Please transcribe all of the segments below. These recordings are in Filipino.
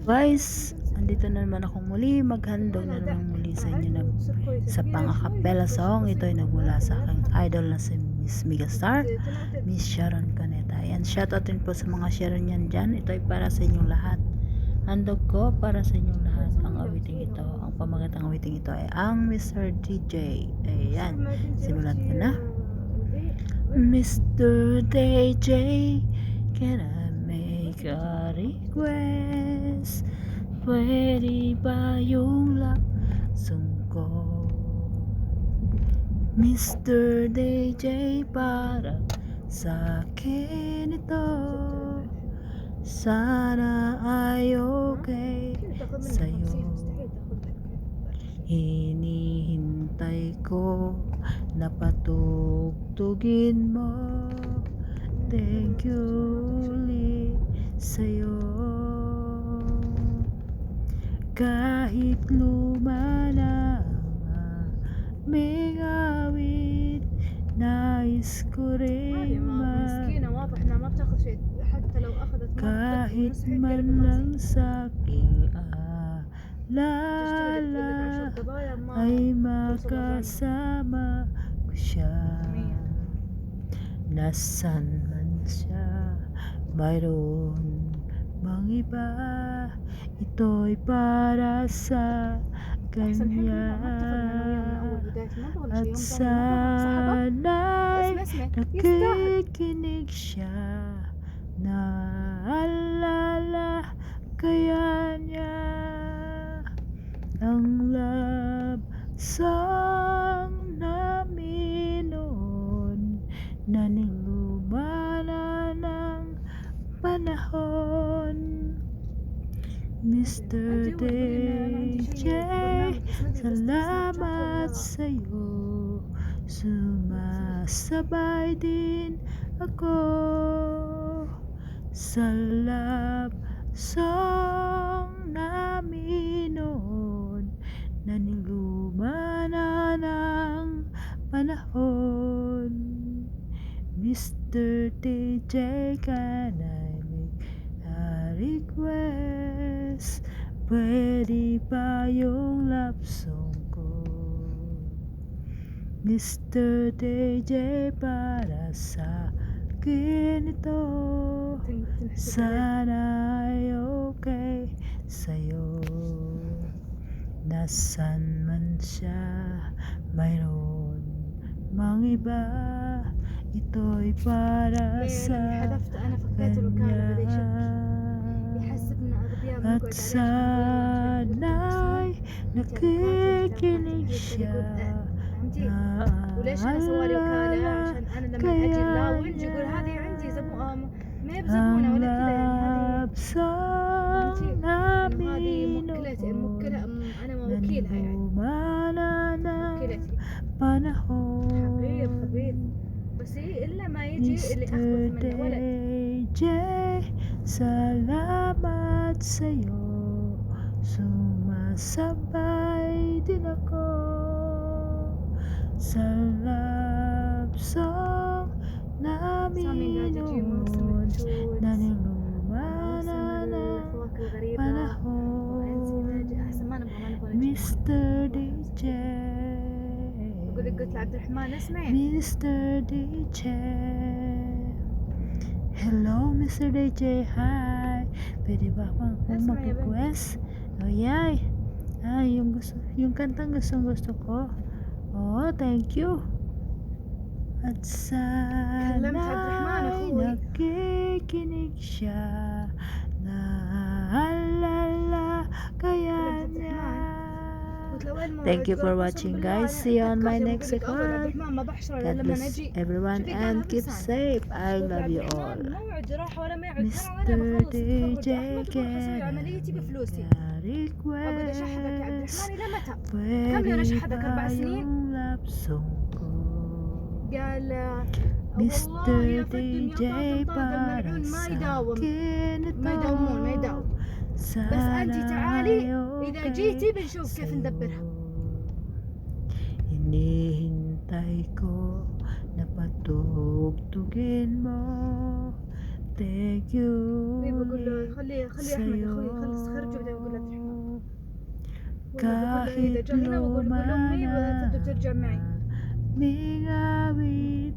Guys, andito na naman akong muli, maghandog na naman muli sa inyo na sa pang-acapella song. Ito ay nagmula sa aking idol na si Miss Megastar, Miss Sharon Cuneta. Ayan, shoutout din po sa mga Sharon yan dyan. Ito ay para sa inyong lahat. Handog ko para sa inyong lahat ang awiting ito. Ang pamagatang awiting ito ay ang Mr. DJ. Ayan, simulan ko na. Mr. DJ, can I make a request? Pwede ba yung laksong ko? Mr. DJ, para sa akin ito. Sana ay okay sa'yo. Hinihintay ko na patugtugin mo. Thank you ulit sa'yo. Kahit luma na ang aming awit, nais ko rin kahit man lang sa'king alala ay makasama ko siya. Nasaan man siya, mayroon bang iba? Ito'y para sa kanya. At sana'y nakikinig siya, naalala kaya niya ang love song namin noon na niluma na ng panahon. Mr. DJ, salamat sa'yo, sumasabay din ako sa love song namin noon na niluma na ng panahon. Mr. DJ, can I make a request? Pwede ba yung love song ko? Mr. DJ, para sa akin ito. Sana ay okay sa'yo. Nasaan man siya, mayroon mang iba? Ito'y para sa kanya. At sana'y nakikinig siya, naalala kaya niya ang love song namin noon na niluma na ng panahon. Mr. DJ, salamat sa'yo, sumasabay din ako sa love song namin noon na niluma na ng panahon. Mr. DJ, Mr. DJ, hello Mr. DJ, hi. Pwede ba akong mag-request? Oh yay, yung kantang gusto ko. Oh, thank you. At sana'y nakikinig siya, naalala kaya niya. Thank you for watching, guys. See you on my next record. God bless everyone and keep safe. I love you all. Mr. DJ, can I request? Pwede ba yung love song ko? Mr. DJ, para sa akin ito. بس انت تعالي اذا جيتي بنشوف كيف ندبرها. Hinihintay ko na patugtugin mo. Thank you بقول له خلي احمد يا اخوي يخلص خرجوا kahit إذا جا هنا وأقول أمي وتبدو ترجع معي. May awit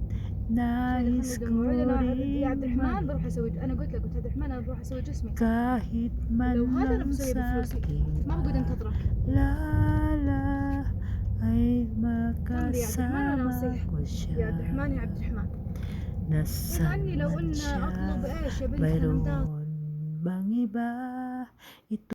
nais ko يا عبد rin الرحمن بروح أسوي، أنا قلت له قلت عبد الرحمن أنا بروح أسوي جسمي. kahit man لو هذا أنا lang بسويه بفلوسي sa'king ما بقعد أنتظرك. lala ay كمل يا عبد الرحمن وأنا makasama أصيح. ko siya. يا عبد الرحمن يا عبد الرحمن. Nasaan عني لو man إن siya, أطلب إيش يا بنت mayroon خدمتها. bang iba? Ito